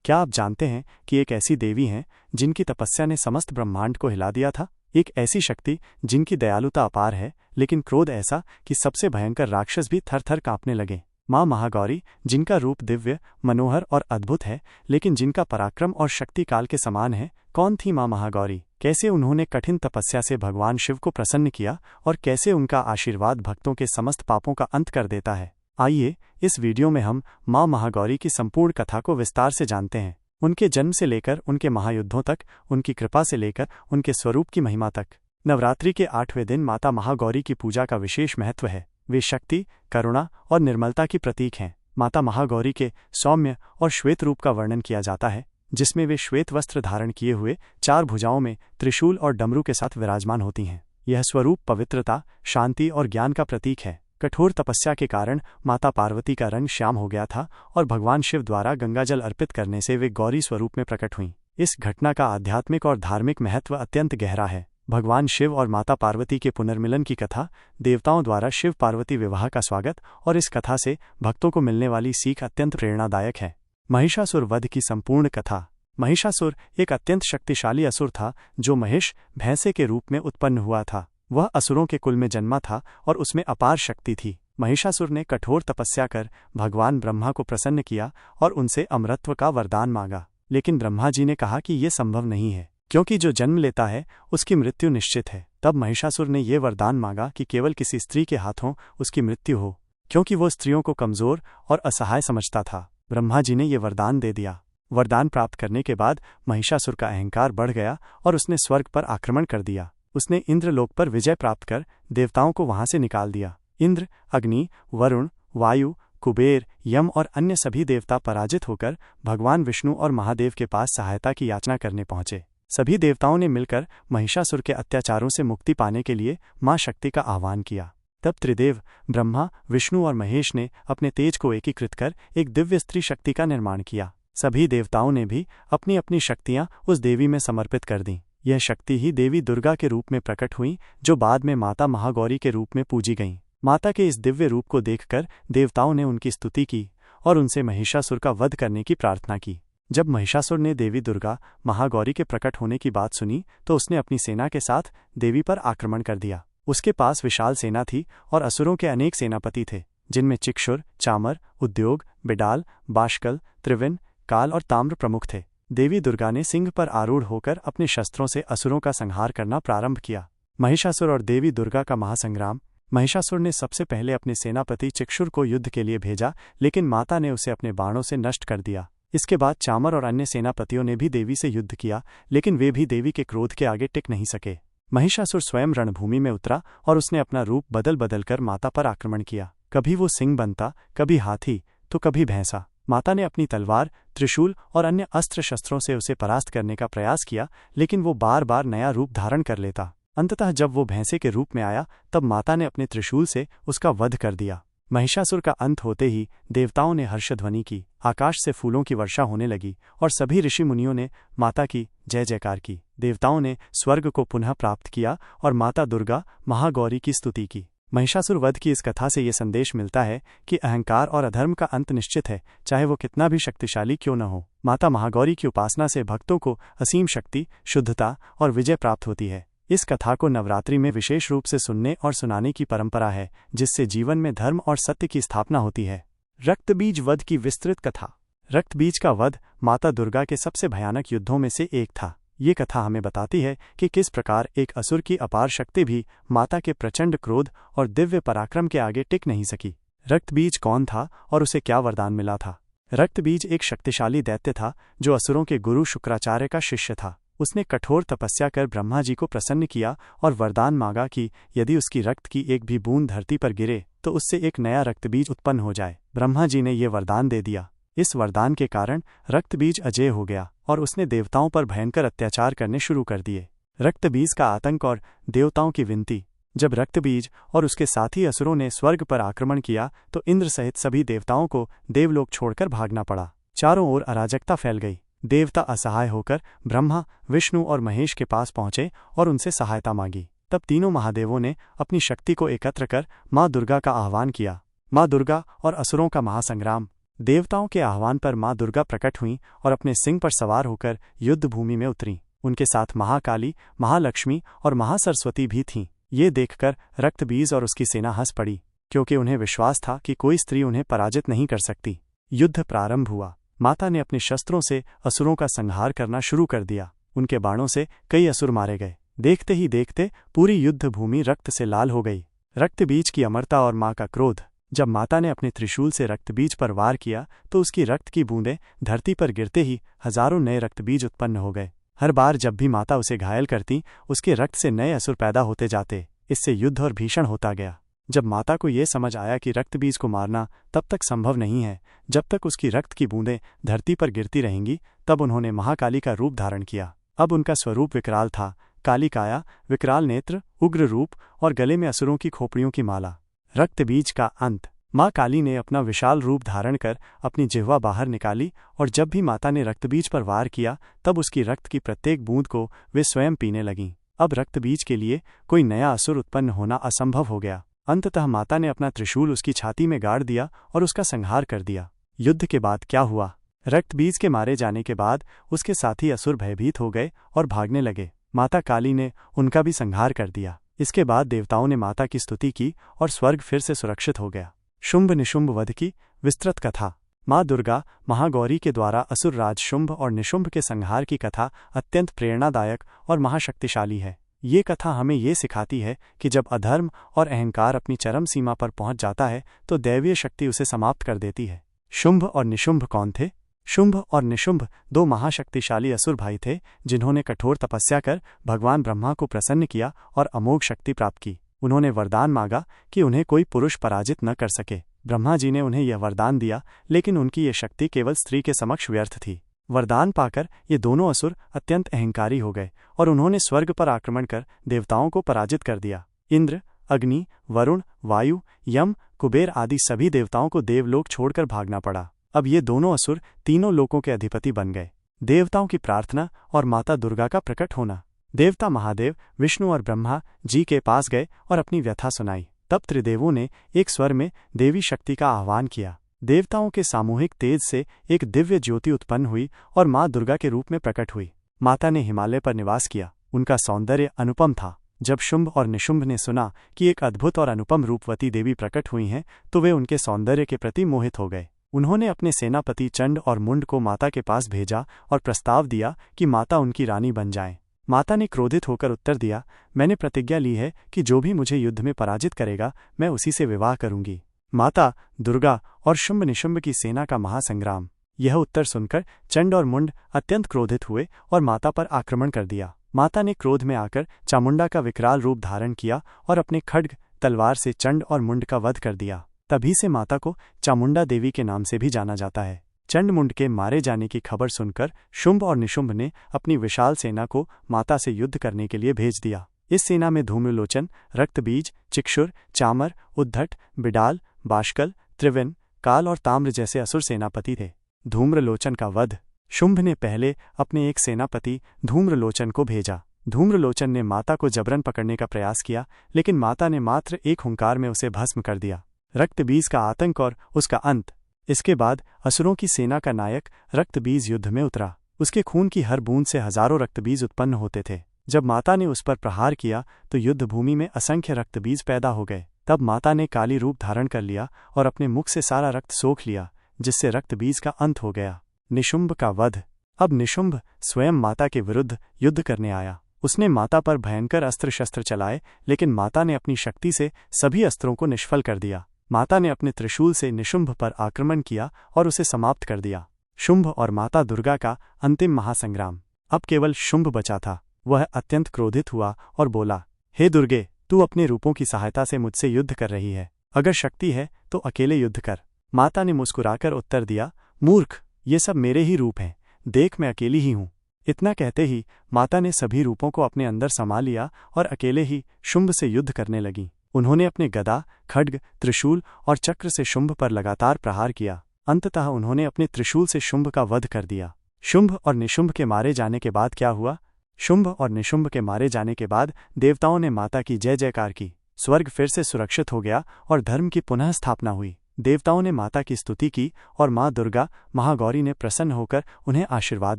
क्या आप जानते हैं कि एक ऐसी देवी हैं जिनकी तपस्या ने समस्त ब्रह्मांड को हिला दिया था? एक ऐसी शक्ति जिनकी दयालुता अपार है, लेकिन क्रोध ऐसा कि सबसे भयंकर राक्षस भी थर थर कांपने लगे। माँ महागौरी, जिनका रूप दिव्य, मनोहर और अद्भुत है, लेकिन जिनका पराक्रम और शक्ति काल के समान है। कौन थी माँ महागौरी? कैसे उन्होंने कठिन तपस्या से भगवान शिव को प्रसन्न किया और कैसे उनका आशीर्वाद भक्तों के समस्त पापों का अंत कर देता है? आइए इस वीडियो में हम माँ महागौरी की संपूर्ण कथा को विस्तार से जानते हैं। उनके जन्म से लेकर उनके महायुद्धों तक, उनकी कृपा से लेकर उनके स्वरूप की महिमा तक। नवरात्रि के 8वें दिन माता महागौरी की पूजा का विशेष महत्व है। वे शक्ति, करुणा और निर्मलता की प्रतीक हैं। माता महागौरी के सौम्य और श्वेत रूप का वर्णन किया जाता है, जिसमें वे श्वेत वस्त्र धारण किए हुए 4 भुजाओं में त्रिशूल और डमरू के साथ विराजमान होती हैं। यह स्वरूप पवित्रता, शांति और ज्ञान का प्रतीक है। कठोर तपस्या के कारण माता पार्वती का रंग श्याम हो गया था और भगवान शिव द्वारा गंगाजल अर्पित करने से वे गौरी स्वरूप में प्रकट हुईं। इस घटना का आध्यात्मिक और धार्मिक महत्व अत्यंत गहरा है। भगवान शिव और माता पार्वती के पुनर्मिलन की कथा, देवताओं द्वारा शिव पार्वती विवाह का स्वागत और इस कथा से भक्तों को मिलने वाली सीख अत्यंत प्रेरणादायक है। महिषासुर वध की संपूर्ण कथा। महिषासुर एक अत्यंत शक्तिशाली असुर था जो महिष, भैंसे के रूप में उत्पन्न हुआ था। वह असुरों के कुल में जन्मा था और उसमें अपार शक्ति थी। महिषासुर ने कठोर तपस्या कर भगवान ब्रह्मा को प्रसन्न किया और उनसे अमरत्व का वरदान मांगा, लेकिन ब्रह्मा जी ने कहा कि यह संभव नहीं है, क्योंकि जो जन्म लेता है उसकी मृत्यु निश्चित है। तब महिषासुर ने यह वरदान मांगा कि केवल किसी स्त्री के हाथों उसकी मृत्यु हो, क्योंकि वो स्त्रियों को कमजोर और असहाय समझता था। ब्रह्मा जी ने यह वरदान दे दिया। वरदान प्राप्त करने के बाद महिषासुर का अहंकार बढ़ गया और उसने स्वर्ग पर आक्रमण कर दिया। उसने इंद्रलोक पर विजय प्राप्त कर देवताओं को वहां से निकाल दिया। इंद्र, अग्नि, वरुण, वायु, कुबेर, यम और अन्य सभी देवता पराजित होकर भगवान विष्णु और महादेव के पास सहायता की याचना करने पहुंचे। सभी देवताओं ने मिलकर महिषासुर के अत्याचारों से मुक्ति पाने के लिए मां शक्ति का आह्वान किया। तब त्रिदेव ब्रह्मा, विष्णु और महेश ने अपने तेज को एकीकृत कर एक दिव्य स्त्री शक्ति का निर्माण किया। सभी देवताओं ने भी अपनी अपनी शक्तियां उस देवी में समर्पित कर दीं। यह शक्ति ही देवी दुर्गा के रूप में प्रकट हुई, जो बाद में माता महागौरी के रूप में पूजी गईं। माता के इस दिव्य रूप को देखकर देवताओं ने उनकी स्तुति की और उनसे महिषासुर का वध करने की प्रार्थना की। जब महिषासुर ने देवी दुर्गा महागौरी के प्रकट होने की बात सुनी तो उसने अपनी सेना के साथ देवी पर आक्रमण कर दिया। उसके पास विशाल सेना थी और असुरों के अनेक सेनापति थे, जिनमें चिक्षुर, चामर, उद्योग, बिडाल, बाष्कल, त्रिविन, काल और ताम्र प्रमुख थे। देवी दुर्गा ने सिंह पर आरूढ़ होकर अपने शस्त्रों से असुरों का संहार करना प्रारंभ किया। महिषासुर और देवी दुर्गा का महासंग्राम। महिषासुर ने सबसे पहले अपने सेनापति चिक्षुर को युद्ध के लिए भेजा, लेकिन माता ने उसे अपने बाणों से नष्ट कर दिया। इसके बाद चामर और अन्य सेनापतियों ने भी देवी से युद्ध किया, लेकिन वे भी देवी के क्रोध के आगे टिक नहीं सके। महिषासुर स्वयं रणभूमि में उतरा और उसने अपना रूप बदल बदल कर माता पर आक्रमण किया। कभी वो सिंह बनता, कभी हाथी तो कभी भैंसा। माता ने अपनी तलवार, त्रिशूल और अन्य अस्त्र शस्त्रों से उसे परास्त करने का प्रयास किया, लेकिन वो बार बार नया रूप धारण कर लेता। अंततः जब वो भैंसे के रूप में आया तब माता ने अपने त्रिशूल से उसका वध कर दिया। महिषासुर का अंत होते ही देवताओं ने हर्षध्वनि की, आकाश से फूलों की वर्षा होने लगी और सभी ऋषि मुनियों ने माता की जय जयकार की। देवताओं ने स्वर्ग को पुनः प्राप्त किया और माता दुर्गा महागौरी की स्तुति की। महिषासुर वध की इस कथा से ये संदेश मिलता है कि अहंकार और अधर्म का अंत निश्चित है, चाहे वो कितना भी शक्तिशाली क्यों न हो। माता महागौरी की उपासना से भक्तों को असीम शक्ति, शुद्धता और विजय प्राप्त होती है। इस कथा को नवरात्रि में विशेष रूप से सुनने और सुनाने की परंपरा है, जिससे जीवन में धर्म और सत्य की स्थापना होती है। रक्तबीज वध की विस्तृत कथा। रक्तबीज का वध माता दुर्गा के सबसे भयानक युद्धों में से एक था। ये कथा हमें बताती है कि किस प्रकार एक असुर की अपार शक्ति भी माता के प्रचंड क्रोध और दिव्य पराक्रम के आगे टिक नहीं सकी। रक्तबीज कौन था और उसे क्या वरदान मिला था? रक्तबीज एक शक्तिशाली दैत्य था जो असुरों के गुरु शुक्राचार्य का शिष्य था। उसने कठोर तपस्या कर ब्रह्मा जी को प्रसन्न किया और वरदान मांगा कि यदि उसकी रक्त की एक भी बूंद धरती पर गिरे तो उससे एक नया रक्तबीज उत्पन्न हो जाए। ब्रह्मा जी ने यह वरदान दे दिया। इस वरदान के कारण रक्तबीज अजेय हो गया और उसने देवताओं पर भयंकर अत्याचार करने शुरू कर दिए। रक्तबीज का आतंक और देवताओं की विनती। जब रक्तबीज और उसके साथी असुरों ने स्वर्ग पर आक्रमण किया तो इंद्र सहित सभी देवताओं को देवलोक छोड़कर भागना पड़ा। चारों ओर अराजकता फैल गई। देवता असहाय होकर ब्रह्मा, विष्णु और महेश के पास पहुंचे और उनसे सहायता मांगी। तब तीनों महादेवों ने अपनी शक्ति को एकत्र कर माँ दुर्गा का आह्वान किया। माँ दुर्गा और असुरों का महासंग्राम। देवताओं के आह्वान पर माँ दुर्गा प्रकट हुईं और अपने सिंह पर सवार होकर युद्ध भूमि में उतरीं। उनके साथ महाकाली, महालक्ष्मी और महासरस्वती भी थीं। ये देखकर रक्तबीज और उसकी सेना हंस पड़ी, क्योंकि उन्हें विश्वास था कि कोई स्त्री उन्हें पराजित नहीं कर सकती। युद्ध प्रारंभ हुआ। माता ने अपने शस्त्रों से असुरों का संहार करना शुरू कर दिया। उनके बाणों से कई असुर मारे गए। देखते ही देखते पूरी युद्ध भूमि रक्त से लाल हो गई। रक्तबीज की अमरता और माँ का क्रोध। जब माता ने अपने त्रिशूल से रक्तबीज पर वार किया तो उसकी रक्त की बूंदें धरती पर गिरते ही हजारों नए रक्तबीज उत्पन्न हो गए। हर बार जब भी माता उसे घायल करती, उसके रक्त से नए असुर पैदा होते जाते। इससे युद्ध और भीषण होता गया। जब माता को ये समझ आया कि रक्तबीज को मारना तब तक संभव नहीं है जब तक उसकी रक्त की बूंदें धरती पर गिरती रहेंगी, तब उन्होंने महाकाली का रूप धारण किया। अब उनका स्वरूप विकराल था। काली काया, विकराल नेत्र, उग्र रूप और गले में असुरों की खोपड़ियों की माला। रक्तबीज का अंत। माँ काली ने अपना विशाल रूप धारण कर अपनी जिह्वा बाहर निकाली और जब भी माता ने रक्तबीज पर वार किया तब उसकी रक्त की प्रत्येक बूंद को वे स्वयं पीने लगीं। अब रक्तबीज के लिए कोई नया असुर उत्पन्न होना असंभव हो गया। अंततः माता ने अपना त्रिशूल उसकी छाती में गाड़ दिया और उसका संहार कर दिया। युद्ध के बाद क्या हुआ? रक्तबीज के मारे जाने के बाद उसके साथी असुर भयभीत हो गए और भागने लगे। माता काली ने उनका भी संहार कर दिया। इसके बाद देवताओं ने माता की स्तुति की और स्वर्ग फिर से सुरक्षित हो गया। शुंभ निशुंभ वध की विस्तृत कथा। माँ दुर्गा महागौरी के द्वारा असुर राज शुंभ और निशुंभ के संहार की कथा अत्यंत प्रेरणादायक और महाशक्तिशाली है। ये कथा हमें ये सिखाती है कि जब अधर्म और अहंकार अपनी चरम सीमा पर पहुंच जाता है तो दैवीय शक्ति उसे समाप्त कर देती है। शुंभ और निशुंभ कौन थे? शुंभ और निशुंभ दो महाशक्तिशाली असुर भाई थे जिन्होंने कठोर तपस्या कर भगवान ब्रह्मा को प्रसन्न किया और अमोघ शक्ति प्राप्त की। उन्होंने वरदान मांगा कि उन्हें कोई पुरुष पराजित न कर सके। ब्रह्मा जी ने उन्हें यह वरदान दिया, लेकिन उनकी ये शक्ति केवल स्त्री के समक्ष व्यर्थ थी। वरदान पाकर ये दोनों असुर अत्यंत अहंकारी हो गए और उन्होंने स्वर्ग पर आक्रमण कर देवताओं को पराजित कर दिया। इंद्र, अग्नि, वरुण, वायु, यम, कुबेर आदि सभी देवताओं को देवलोक छोड़कर भागना पड़ा। अब ये दोनों असुर तीनों लोकों के अधिपति बन गए। देवताओं की प्रार्थना और माता दुर्गा का प्रकट होना। देवता महादेव, विष्णु और ब्रह्मा जी के पास गए और अपनी व्यथा सुनाई। तब त्रिदेवों ने एक स्वर में देवी शक्ति का आह्वान किया। देवताओं के सामूहिक तेज से एक दिव्य ज्योति उत्पन्न हुई और माँ दुर्गा के रूप में प्रकट हुई। माता ने हिमालय पर निवास किया। उनका सौंदर्य अनुपम था। जब शुंभ और निशुंभ ने सुना कि एक अद्भुत और अनुपम रूपवती देवी प्रकट हुई हैं, तो वे उनके सौंदर्य के प्रति मोहित हो गए। उन्होंने अपने सेनापति चंड और मुंड को माता के पास भेजा और प्रस्ताव दिया कि माता उनकी रानी बन जाएं। माता ने क्रोधित होकर उत्तर दिया, मैंने प्रतिज्ञा ली है कि जो भी मुझे युद्ध में पराजित करेगा मैं उसी से विवाह करूंगी। माता दुर्गा और शुंभ निशुंभ की सेना का महासंग्राम। यह उत्तर सुनकर चंड और मुंड अत्यंत क्रोधित हुए और माता पर आक्रमण कर दिया। माता ने क्रोध में आकर चामुंडा का विकराल रूप धारण किया और अपने खड्ग तलवार से चंड और मुंड का वध कर दिया। तभी से माता को चामुंडा देवी के नाम से भी जाना जाता है। चंड मुंड के मारे जाने की खबर सुनकर शुंभ और निशुंभ ने अपनी विशाल सेना को माता से युद्ध करने के लिए भेज दिया। इस सेना में धूम्रलोचन, रक्तबीज, चिक्षुर, चामर, उद्धट, बिडाल, बाष्कल, त्रिविन, काल और ताम्र जैसे असुर सेनापति थे। धूम्रलोचन का वध। शुंभ ने पहले अपने एक सेनापति धूम्रलोचन को भेजा। धूम्रलोचन ने माता को जबरन पकड़ने का प्रयास किया, लेकिन माता ने मात्र एक हुंकार में उसे भस्म कर दिया। रक्तबीज का आतंक और उसका अंत। इसके बाद असुरों की सेना का नायक रक्तबीज युद्ध में उतरा। उसके खून की हर बूंद से हजारों रक्तबीज उत्पन्न होते थे। जब माता ने उस पर प्रहार किया तो युद्ध भूमि में असंख्य रक्तबीज पैदा हो गए। तब माता ने काली रूप धारण कर लिया और अपने मुख से सारा रक्त सोख लिया, जिससे रक्तबीज का अंत हो गया। निशुंभ का वध। अब निशुंभ स्वयं माता के विरुद्ध युद्ध करने आया। उसने माता पर भयंकर अस्त्र शस्त्र चलाए, लेकिन माता ने अपनी शक्ति से सभी अस्त्रों को निष्फल कर दिया। माता ने अपने त्रिशूल से निशुंभ पर आक्रमण किया और उसे समाप्त कर दिया। शुंभ और माता दुर्गा का अंतिम महासंग्राम। अब केवल शुंभ बचा था। वह अत्यंत क्रोधित हुआ और बोला, हे दुर्गे, तू अपने रूपों की सहायता से मुझसे युद्ध कर रही है। अगर शक्ति है तो अकेले युद्ध कर। माता ने मुस्कुराकर उत्तर दिया, मूर्ख, ये सब मेरे ही रूप हैं। देख, मैं अकेली ही हूँ। इतना कहते ही माता ने सभी रूपों को अपने अंदर समा लिया और अकेले ही शुंभ से युद्ध करने लगी। उन्होंने अपने गदा, खड्ग, त्रिशूल और चक्र से शुंभ पर लगातार प्रहार किया। अंततः उन्होंने अपने त्रिशूल से शुंभ का वध कर दिया। शुंभ और निशुंभ के मारे जाने के बाद क्या हुआ? शुंभ और निशुंभ के मारे जाने के बाद देवताओं ने माता की जय जयकार की। स्वर्ग फिर से सुरक्षित हो गया और धर्म की पुनः स्थापना हुई। देवताओं ने माता की स्तुति की और माँ दुर्गा महागौरी ने प्रसन्न होकर उन्हें आशीर्वाद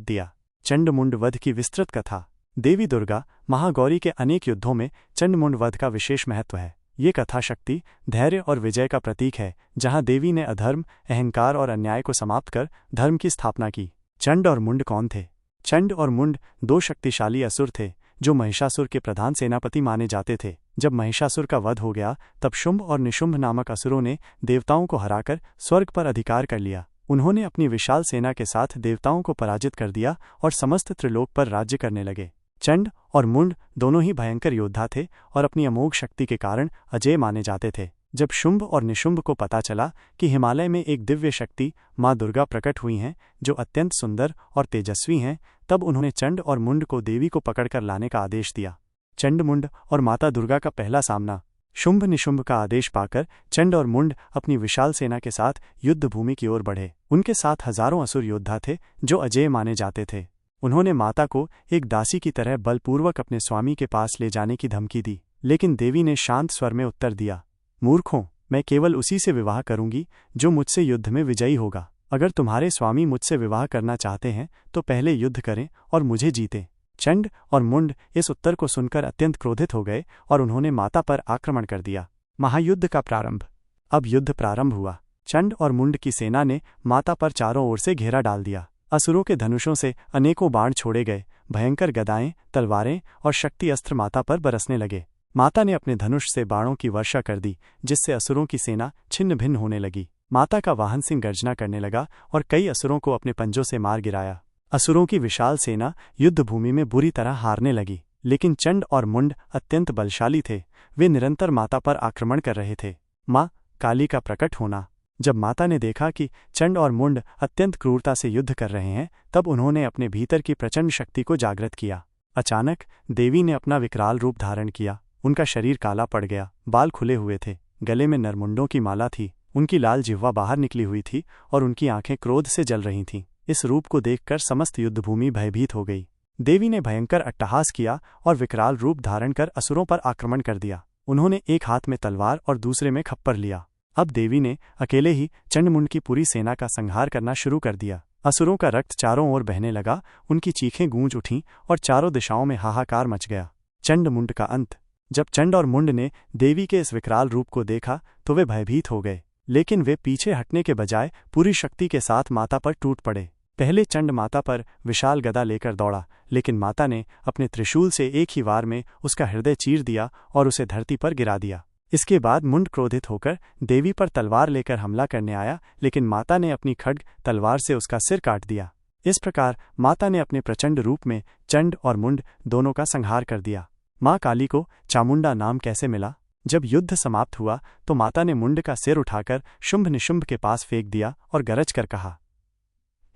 दिया। चंडमुंड वध की विस्तृत कथा। देवी दुर्गा महागौरी के अनेक युद्धों में चंडमुंड वध का विशेष महत्व है। ये कथा शक्ति, धैर्य और विजय का प्रतीक है, जहाँ देवी ने अधर्म, अहंकार और अन्याय को समाप्त कर धर्म की स्थापना की। चंड और मुंड कौन थे? चंड और मुंड दो शक्तिशाली असुर थे जो महिषासुर के प्रधान सेनापति माने जाते थे। जब महिषासुर का वध हो गया तब शुंभ और निशुंभ नामक असुरों ने देवताओं को हराकर स्वर्ग पर अधिकार कर लिया। उन्होंने अपनी विशाल सेना के साथ देवताओं को पराजित कर दिया और समस्त त्रिलोक पर राज्य करने लगे। चंड और मुंड दोनों ही भयंकर योद्धा थे और अपनी अमोघ शक्ति के कारण अजेय माने जाते थे। जब शुंभ और निशुंभ को पता चला कि हिमालय में एक दिव्य शक्ति माँ दुर्गा प्रकट हुई हैं जो अत्यंत सुंदर और तेजस्वी हैं, तब उन्होंने चंड और मुंड को देवी को पकड़कर लाने का आदेश दिया। चंड-मुंड और माता दुर्गा का पहला सामना। शुंभ निशुंभ का आदेश पाकर चंड और मुंड अपनी विशाल सेना के साथ युद्ध भूमि की ओर बढ़े। उनके साथ हजारों असुर योद्धा थे जो अजेय माने जाते थे। उन्होंने माता को एक दासी की तरह बलपूर्वक अपने स्वामी के पास ले जाने की धमकी दी, लेकिन देवी ने शांत स्वर में उत्तर दिया, मूर्खों, मैं केवल उसी से विवाह करूंगी जो मुझसे युद्ध में विजयी होगा। अगर तुम्हारे स्वामी मुझसे विवाह करना चाहते हैं तो पहले युद्ध करें और मुझे जीतें। चंड और मुंड इस उत्तर को सुनकर अत्यंत क्रोधित हो गए और उन्होंने माता पर आक्रमण कर दिया। महायुद्ध का प्रारंभ। अब युद्ध प्रारंभ हुआ। चंड और मुंड की सेना ने माता पर चारों ओर से घेरा डाल दिया। असुरों के धनुषों से अनेकों बाण छोड़े गए। भयंकर गदाएं, तलवारें और शक्ति अस्त्र माता पर बरसने लगे। माता ने अपने धनुष से बाणों की वर्षा कर दी, जिससे असुरों की सेना छिन्न भिन्न होने लगी। माता का वाहन सिंह गर्जना करने लगा और कई असुरों को अपने पंजों से मार गिराया। असुरों की विशाल सेना युद्ध भूमि में बुरी तरह हारने लगी, लेकिन चंड और मुंड अत्यंत बलशाली थे। वे निरंतर माता पर आक्रमण कर रहे थे। माँ काली का प्रकट होना। जब माता ने देखा कि चंड और मुंड अत्यंत क्रूरता से युद्ध कर रहे हैं, तब उन्होंने अपने भीतर की प्रचंड शक्ति को जागृत किया। अचानक देवी ने अपना विकराल रूप धारण किया। उनका शरीर काला पड़ गया, बाल खुले हुए थे, गले में नरमुंडों की माला थी, उनकी लाल जिह्वा बाहर निकली हुई थी और उनकी आंखें क्रोध से जल रही थीं। इस रूप को देखकर समस्त युद्धभूमि भयभीत हो गई। देवी ने भयंकर अट्टहास किया और विकराल रूप धारण कर असुरों पर आक्रमण कर दिया। उन्होंने एक हाथ में तलवार और दूसरे में खप्पर लिया। अब देवी ने अकेले ही चंडमुंड की पूरी सेना का संहार करना शुरू कर दिया। असुरों का रक्त चारों ओर बहने लगा, उनकी चीखें गूंज उठीं और चारों दिशाओं में हाहाकार मच गया। चंडमुंड का अंत। जब चंड और मुंड ने देवी के इस विकराल रूप को देखा तो वे भयभीत हो गए, लेकिन वे पीछे हटने के बजाय पूरी शक्ति के साथ माता पर टूट पड़े। पहले चंड माता पर विशाल गदा लेकर दौड़ा, लेकिन माता ने अपने त्रिशूल से एक ही वार में उसका हृदय चीर दिया और उसे धरती पर गिरा दिया। इसके बाद मुंड क्रोधित होकर देवी पर तलवार लेकर हमला करने आया, लेकिन माता ने अपनी खड्ग तलवार से उसका सिर काट दिया। इस प्रकार माता ने अपने प्रचंड रूप में चंड और मुंड दोनों का संहार कर दिया। माँ काली को चामुंडा नाम कैसे मिला? जब युद्ध समाप्त हुआ तो माता ने मुंड का सिर उठाकर शुंभ निशुंभ के पास फेंक दिया और गरज कर कहा,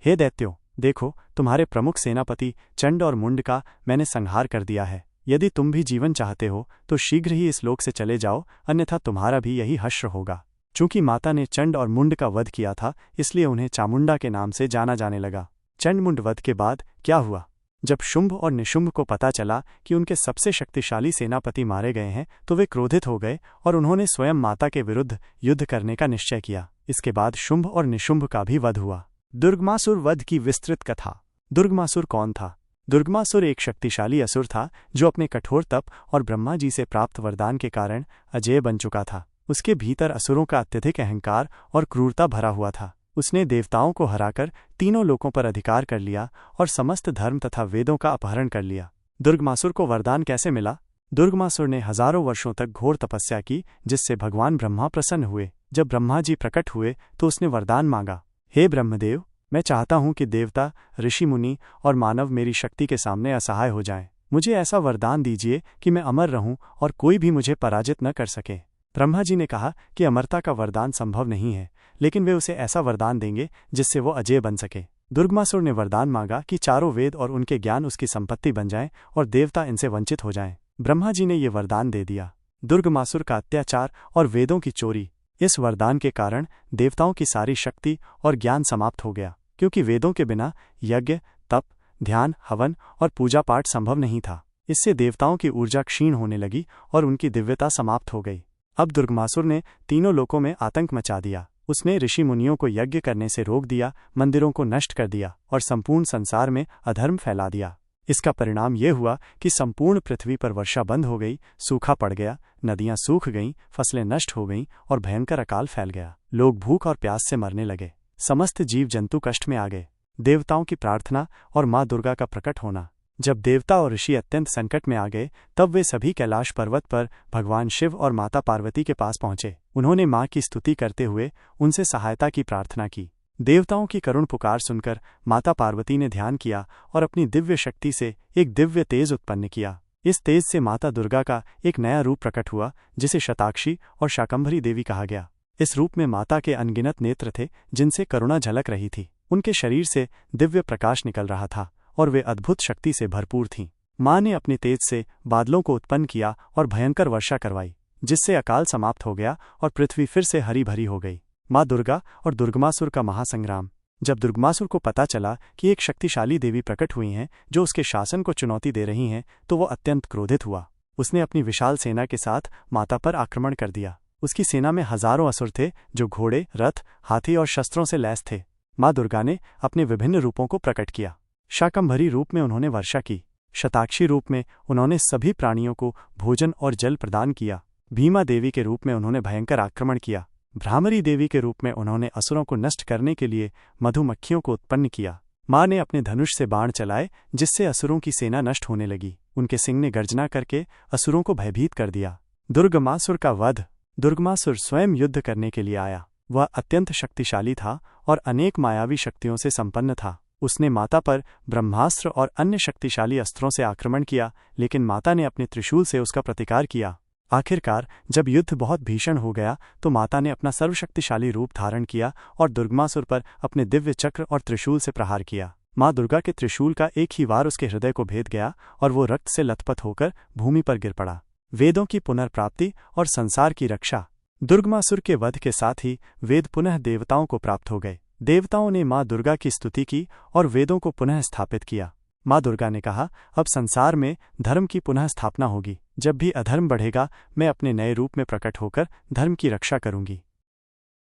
हे दैत्यों, देखो, तुम्हारे प्रमुख सेनापति चंड और मुंड का मैंने संहार कर दिया है। यदि तुम भी जीवन चाहते हो तो शीघ्र ही इस लोक से चले जाओ, अन्यथा तुम्हारा भी यही हश्र होगा। चूंकि माता ने चंड और मुंड का वध किया था, इसलिए उन्हें चामुंडा के नाम से जाना जाने लगा। चंड मुंड वध के बाद क्या हुआ? जब शुंभ और निशुंभ को पता चला कि उनके सबसे शक्तिशाली सेनापति मारे गए हैं, तो वे क्रोधित हो गए और उन्होंने स्वयं माता के विरुद्ध युद्ध करने का निश्चय किया। इसके बाद शुंभ और निशुंभ का भी वध हुआ। दुर्गमासुर वध की विस्तृत कथा। दुर्गमासुर कौन था? दुर्गमासुर एक शक्तिशाली असुर था जो अपने कठोर तप और ब्रह्मा जी से प्राप्त वरदान के कारण अजेय बन चुका था। उसके भीतर असुरों का अत्यधिक अहंकार और क्रूरता भरा हुआ था। उसने देवताओं को हराकर तीनों लोकों पर अधिकार कर लिया और समस्त धर्म तथा वेदों का अपहरण कर लिया। दुर्गमासुर को वरदान कैसे मिला? दुर्गमासुर ने हजारों वर्षों तक घोर तपस्या की, जिससे भगवान ब्रह्मा प्रसन्न हुए। जब ब्रह्मा जी प्रकट हुए तो उसने वरदान मांगा, हे ब्रह्मदेव, मैं चाहता हूं कि देवता, ऋषि मुनि और मानव मेरी शक्ति के सामने असहाय हो जाएं। मुझे ऐसा वरदान दीजिए कि मैं अमर रहूं और कोई भी मुझे पराजित न कर सके। ब्रह्मा जी ने कहा कि अमरता का वरदान संभव नहीं है, लेकिन वे उसे ऐसा वरदान देंगे जिससे वो अजेय बन सके। दुर्गमासुर ने वरदान मांगा कि चारों वेद और उनके ज्ञान उसकी संपत्ति बन जाएं और देवता इनसे वंचित हो जाएं। ब्रह्मा जी ने ये वरदान दे दिया। दुर्गमासुर का अत्याचार और वेदों की चोरी। इस वरदान के कारण देवताओं की सारी शक्ति और ज्ञान समाप्त हो गया, क्योंकि वेदों के बिना यज्ञ, तप, ध्यान, हवन और पूजा पाठ संभव नहीं था। इससे देवताओं की ऊर्जा क्षीण होने लगी और उनकी दिव्यता समाप्त हो गई। अब दुर्गमासुर ने तीनों लोकों में आतंक मचा दिया। उसने ऋषि मुनियों को यज्ञ करने से रोक दिया, मंदिरों को नष्ट कर दिया और संपूर्ण संसार में अधर्म फैला दिया। इसका परिणाम ये हुआ कि संपूर्ण पृथ्वी पर वर्षा बंद हो गई, सूखा पड़ गया, नदियां सूख गईं, फसलें नष्ट हो गईं और भयंकर अकाल फैल गया। लोग भूख और प्यास से मरने लगे। समस्त जीव जंतु कष्ट में आ गए। देवताओं की प्रार्थना और माँ दुर्गा का प्रकट होना। जब देवता और ऋषि अत्यंत संकट में आ गए, तब वे सभी कैलाश पर्वत पर भगवान शिव और माता पार्वती के पास पहुंचे। उन्होंने माँ की स्तुति करते हुए उनसे सहायता की प्रार्थना की। देवताओं की करुण पुकार सुनकर माता पार्वती ने ध्यान किया और अपनी दिव्य शक्ति से एक दिव्य तेज उत्पन्न किया। इस तेज से माता दुर्गा का एक नया रूप प्रकट हुआ, जिसे शताक्षी और शाकंभरी देवी कहा गया। इस रूप में माता के अनगिनत नेत्र थे, जिनसे करुणा झलक रही थी। उनके शरीर से दिव्य प्रकाश निकल रहा था और वे अद्भुत शक्ति से भरपूर थीं। माँ ने अपने तेज से बादलों को उत्पन्न किया और भयंकर वर्षा करवाई, जिससे अकाल समाप्त हो गया और पृथ्वी फिर से हरी भरी हो गई। माँ दुर्गा और दुर्गमासुर का महासंग्राम। जब दुर्गमासुर को पता चला कि एक शक्तिशाली देवी प्रकट हुई हैं जो उसके शासन को चुनौती दे रही हैं, तो वो अत्यंत क्रोधित हुआ। उसने अपनी विशाल सेना के साथ माता पर आक्रमण कर दिया। उसकी सेना में हजारों असुर थे, जो घोड़े, रथ, हाथी और शस्त्रों से लैस थे। माँ दुर्गा ने अपने विभिन्न रूपों को प्रकट किया। शाकंभरी रूप में उन्होंने वर्षा की। शताक्षी रूप में उन्होंने सभी प्राणियों को भोजन और जल प्रदान किया। भीमा देवी के रूप में उन्होंने भयंकर आक्रमण किया। भ्रामरी देवी के रूप में उन्होंने असुरों को नष्ट करने के लिए मधुमक्खियों को उत्पन्न किया। माँ ने अपने धनुष से बाण चलाए, जिससे असुरों की सेना नष्ट होने लगी। उनके सिंह ने गर्जना करके असुरों को भयभीत कर दिया। दुर्गमासुर का वध। दुर्गमासुर स्वयं युद्ध करने के लिए आया। वह अत्यंत शक्तिशाली था और अनेक मायावी शक्तियों से संपन्न था। उसने माता पर ब्रह्मास्त्र और अन्य शक्तिशाली अस्त्रों से आक्रमण किया, लेकिन माता ने अपने त्रिशूल से उसका प्रतिकार किया। आखिरकार जब युद्ध बहुत भीषण हो गया, तो माता ने अपना सर्वशक्तिशाली रूप धारण किया और दुर्गमासुर पर अपने दिव्य चक्र और त्रिशूल से प्रहार किया। माँ दुर्गा के त्रिशूल का एक ही वार उसके हृदय को भेद गया और वो रक्त से लथपथ होकर भूमि पर गिर पड़ा। वेदों की पुनर्प्राप्ति और संसार की रक्षा। दुर्गमासुर के वध के साथ ही वेद पुनः देवताओं को प्राप्त हो गए। देवताओं ने माँ दुर्गा की स्तुति की और वेदों को पुनः स्थापित किया। माँ दुर्गा ने कहा, अब संसार में धर्म की पुनः स्थापना होगी। जब भी अधर्म बढ़ेगा, मैं अपने नए रूप में प्रकट होकर धर्म की रक्षा करूंगी।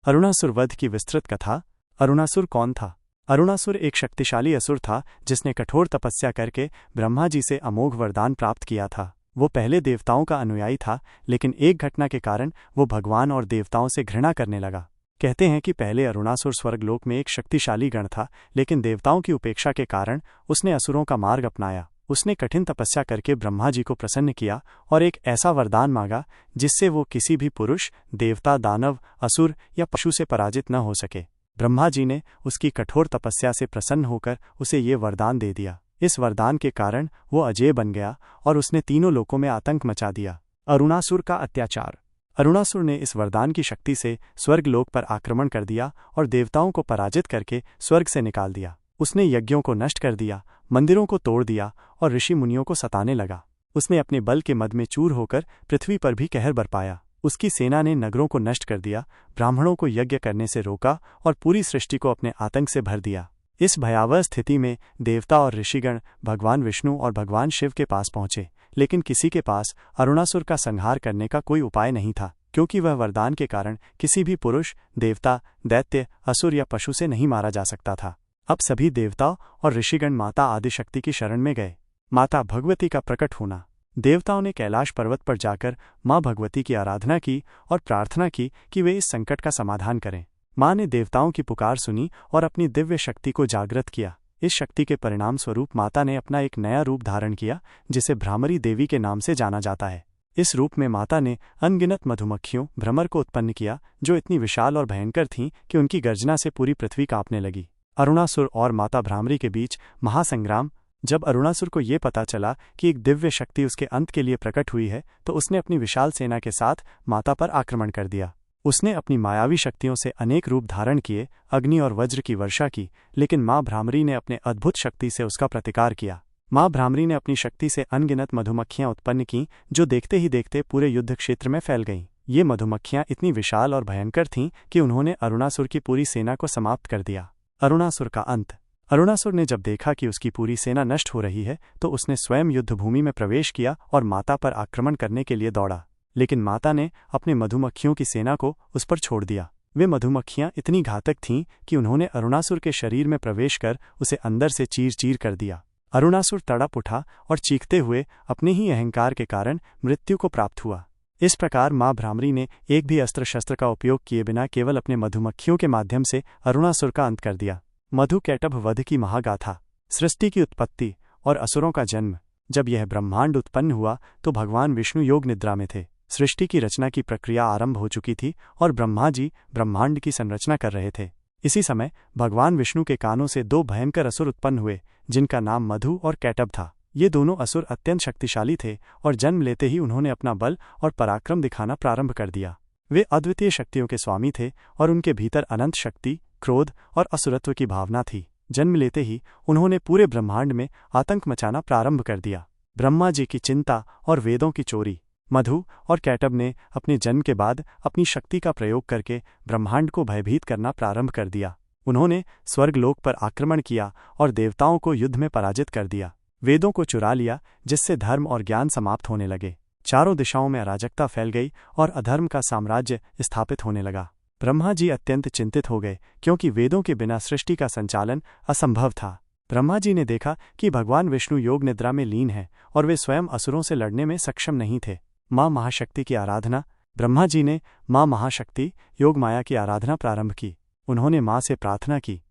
अरुणासुर वध की विस्तृत कथा। अरुणासुर कौन था? अरुणासुर एक शक्तिशाली असुर था, जिसने कठोर तपस्या करके ब्रह्मा जी से अमोघ वरदान प्राप्त किया था। वो पहले देवताओं का अनुयायी था, लेकिन एक घटना के कारण वो भगवान और देवताओं से घृणा करने लगा। कहते हैं कि पहले अरुणासुर स्वर्गलोक में एक शक्तिशाली गण था, लेकिन देवताओं की उपेक्षा के कारण उसने असुरों का मार्ग अपनाया। उसने कठिन तपस्या करके ब्रह्मा जी को प्रसन्न किया और एक ऐसा वरदान मांगा जिससे वो किसी भी पुरुष, देवता, दानव, असुर या पशु से पराजित न हो सके। ब्रह्मा जी ने उसकी कठोर तपस्या से प्रसन्न होकर उसे ये वरदान दे दिया। इस वरदान के कारण वो अजेय बन गया और उसने तीनों लोकों में आतंक मचा दिया। अरुणासुर का अत्याचार। अरुणासुर ने इस वरदान की शक्ति से स्वर्गलोक पर आक्रमण कर दिया और देवताओं को पराजित करके स्वर्ग से निकाल दिया। उसने यज्ञों को नष्ट कर दिया, मंदिरों को तोड़ दिया और ऋषि मुनियों को सताने लगा। उसने अपने बल के मद में चूर होकर पृथ्वी पर भी कहर बरपाया। उसकी सेना ने नगरों को नष्ट कर दिया, ब्राह्मणों को यज्ञ करने से रोका और पूरी सृष्टि को अपने आतंक से भर दिया। इस भयावह स्थिति में देवता और ऋषिगण भगवान विष्णु और भगवान शिव के पास पहुंचे, लेकिन किसी के पास अरुणासुर का संहार करने का कोई उपाय नहीं था, क्योंकि वह वरदान के कारण किसी भी पुरुष, देवता, दैत्य, असुर या पशु से नहीं मारा जा सकता था। अब सभी देवता और ऋषिगण माता आदिशक्ति की शरण में गए। माता भगवती का प्रकट होना। देवताओं ने कैलाश पर्वत पर जाकर माँ भगवती की आराधना की और प्रार्थना की कि वे इस संकट का समाधान करें। माँ ने देवताओं की पुकार सुनी और अपनी दिव्य शक्ति को जागृत किया। इस शक्ति के परिणाम स्वरूप माता ने अपना एक नया रूप धारण किया, जिसे भ्रामरी देवी के नाम से जाना जाता है। इस रूप में माता ने अनगिनत मधुमक्खियों, भ्रमर को उत्पन्न किया, जो इतनी विशाल और भयंकर थीं कि उनकी गर्जना से पूरी पृथ्वी कांपने लगी। अरुणासुर और माता भ्रामरी के बीच महासंग्राम। जब अरुणासुर को ये पता चला कि एक दिव्य शक्ति उसके अंत के लिए प्रकट हुई है, तो उसने अपनी विशाल सेना के साथ माता पर आक्रमण कर दिया। उसने अपनी मायावी शक्तियों से अनेक रूप धारण किए, अग्नि और वज्र की वर्षा की, लेकिन माँ भ्रामरी ने अपने अद्भुत शक्ति से उसका प्रतिकार किया। माँ भ्रामरी ने अपनी शक्ति से अनगिनत मधुमक्खियां उत्पन्न की, जो देखते ही देखते पूरे युद्ध क्षेत्र में फैल गईं। ये मधुमक्खियां इतनी विशाल और भयंकर थीं कि उन्होंने अरुणासुर की पूरी सेना को समाप्त कर दिया। अरुणासुर का अंत। अरुणासुर ने जब देखा कि उसकी पूरी सेना नष्ट हो रही है, तो उसने स्वयं युद्धभूमि में प्रवेश किया और माता पर आक्रमण करने के लिए दौड़ा, लेकिन माता ने अपने मधुमक्खियों की सेना को उस पर छोड़ दिया। वे मधुमक्खियां इतनी घातक थीं कि उन्होंने अरुणासुर के शरीर में प्रवेश कर उसे अंदर से चीर चीर कर दिया। अरुणासुर तड़प उठा और चीखते हुए अपने ही अहंकार के कारण मृत्यु को प्राप्त हुआ। इस प्रकार माँ भ्रामरी ने एक भी अस्त्र शस्त्र का उपयोग किए बिना केवल अपने मधुमक्खियों के माध्यम से अरुणासुर का अंत कर दिया। मधु कैटभ वध की महागाथा। सृष्टि की उत्पत्ति और असुरों का जन्म। जब यह ब्रह्मांड उत्पन्न हुआ तो भगवान विष्णु योग निद्रा में थे। सृष्टि की रचना की प्रक्रिया आरंभ हो चुकी थी और ब्रह्मा जी ब्रह्मांड की संरचना कर रहे थे। इसी समय भगवान विष्णु के कानों से दो भयंकर असुर उत्पन्न हुए जिनका नाम मधु और कैटभ था। ये दोनों असुर अत्यंत शक्तिशाली थे और जन्म लेते ही उन्होंने अपना बल और पराक्रम दिखाना प्रारंभ कर दिया। वे अद्वितीय शक्तियों के स्वामी थे और उनके भीतर अनंत शक्ति, क्रोध और असुरत्व की भावना थी। जन्म लेते ही उन्होंने पूरे ब्रह्मांड में आतंक मचाना प्रारंभ कर दिया। ब्रह्मा जी की चिंता और वेदों की चोरी। मधु और कैटभ ने अपने जन्म के बाद अपनी शक्ति का प्रयोग करके ब्रह्मांड को भयभीत करना प्रारंभ कर दिया। उन्होंने स्वर्गलोक पर आक्रमण किया और देवताओं को युद्ध में पराजित कर दिया। वेदों को चुरा लिया जिससे धर्म और ज्ञान समाप्त होने लगे। चारों दिशाओं में अराजकता फैल गई और अधर्म का साम्राज्य स्थापित होने लगा। ब्रह्मा जी अत्यंत चिंतित हो गए क्योंकि वेदों के बिना सृष्टि का संचालन असंभव था। ब्रह्मा जी ने देखा कि भगवान विष्णु योग निद्रा में लीन है और वे स्वयं असुरों से लड़ने में सक्षम नहीं थे। माँ महाशक्ति की आराधना। ब्रह्मा जी ने माँ महाशक्ति योग माया की आराधना प्रारंभ की। उन्होंने माँ से प्रार्थना की,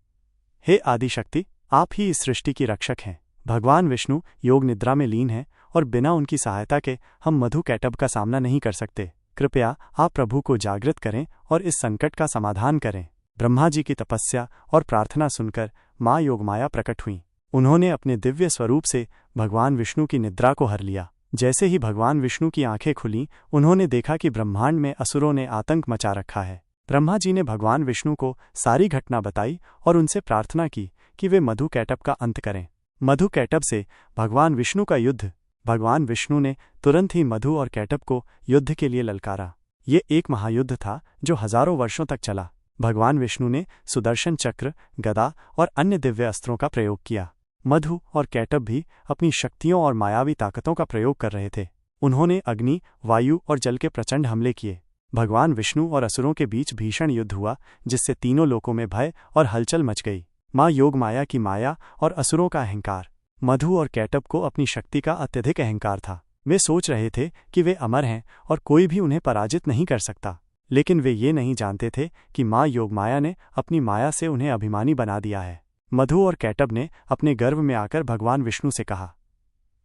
हे आदिशक्ति, आप ही इस सृष्टि की रक्षक हैं। भगवान विष्णु योग निद्रा में लीन हैं और बिना उनकी सहायता के हम मधु कैटभ का सामना नहीं कर सकते। कृपया आप प्रभु को जागृत करें और इस संकट का समाधान करें। ब्रह्मा जी की तपस्या और प्रार्थना सुनकर माँ योगमाया प्रकट हुईं। उन्होंने अपने दिव्य स्वरूप से भगवान विष्णु की निद्रा को हर लिया। जैसे ही भगवान विष्णु की आंखें खुलीं, उन्होंने देखा कि ब्रह्मांड में असुरों ने आतंक मचा रखा है। ब्रह्मा जी ने भगवान विष्णु को सारी घटना बताई और उनसे प्रार्थना की कि वे मधु कैटभ का अंत करें। मधु कैटभ से भगवान विष्णु का युद्ध। भगवान विष्णु ने तुरंत ही मधु और कैटभ को युद्ध के लिए ललकारा। ये एक महायुद्ध था जो हजारों वर्षों तक चला। भगवान विष्णु ने सुदर्शन चक्र, गदा और अन्य दिव्य अस्त्रों का प्रयोग किया। मधु और कैटभ भी अपनी शक्तियों और मायावी ताकतों का प्रयोग कर रहे थे। उन्होंने अग्नि, वायु और जल के प्रचंड हमले किए। भगवान विष्णु और असुरों के बीच भीषण युद्ध हुआ जिससे तीनों लोकों में भय और हलचल मच गई। माँ योग माया की माया और असुरों का अहंकार। मधु और कैटभ को अपनी शक्ति का अत्यधिक अहंकार था। वे सोच रहे थे कि वे अमर हैं और कोई भी उन्हें पराजित नहीं कर सकता। लेकिन वे ये नहीं जानते थे कि माँ योगमाया ने अपनी माया से उन्हें अभिमानी बना दिया है। मधु और कैटभ ने अपने गर्व में आकर भगवान विष्णु से कहा,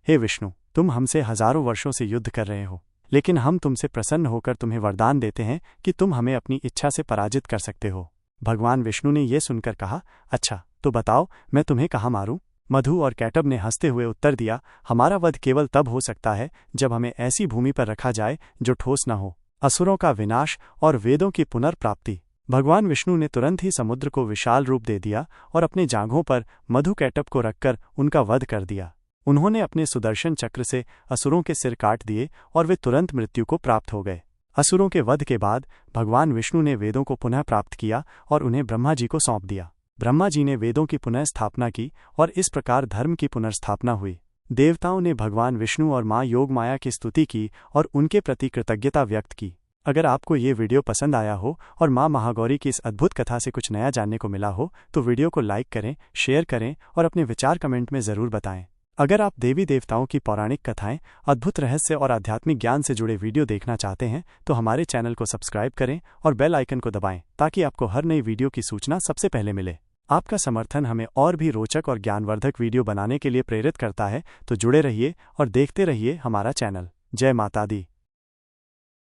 हे विष्णु, तुम हमसे हजारों वर्षों से युद्ध कर रहे हो, लेकिन हम तुमसे प्रसन्न होकर तुम्हें वरदान देते हैं कि तुम हमें अपनी इच्छा से पराजित कर सकते हो। भगवान विष्णु ने ये सुनकर कहा, अच्छा तो बताओ मैं तुम्हें कहाँ मारूं? मधु और कैटभ ने हंसते हुए उत्तर दिया, हमारा वध केवल तब हो सकता है जब हमें ऐसी भूमि पर रखा जाए जो ठोस न हो। असुरों का विनाश और वेदों की पुनर्प्राप्ति। भगवान विष्णु ने तुरंत ही समुद्र को विशाल रूप दे दिया और अपने जांघों पर मधु कैटभ को रखकर उनका वध कर दिया। उन्होंने अपने सुदर्शन चक्र से असुरों के सिर काट दिए और वे तुरंत मृत्यु को प्राप्त हो गए। असुरों के वध के बाद भगवान विष्णु ने वेदों को पुनः प्राप्त किया और उन्हें ब्रह्मा जी को सौंप दिया। ब्रह्मा जी ने वेदों की पुनः स्थापना की और इस प्रकार धर्म की पुनर्स्थापना हुई। देवताओं ने भगवान विष्णु और माँ योगमाया की स्तुति की और उनके प्रति कृतज्ञता व्यक्त की। अगर आपको ये वीडियो पसंद आया हो और माँ महागौरी की इस अद्भुत कथा से कुछ नया जानने को मिला हो तो वीडियो को लाइक करें, शेयर करें और अपने विचार कमेंट में ज़रूर बताएं। अगर आप देवी देवताओं की पौराणिक कथाएं, अद्भुत रहस्य और आध्यात्मिक ज्ञान से जुड़े वीडियो देखना चाहते हैं तो हमारे चैनल को सब्सक्राइब करें और बेल आइकन को दबाएं ताकि आपको हर नई वीडियो की सूचना सबसे पहले मिले। आपका समर्थन हमें और भी रोचक और ज्ञानवर्धक वीडियो बनाने के लिए प्रेरित करता है, तो जुड़े रहिए और देखते रहिए हमारा चैनल। जय माता दी।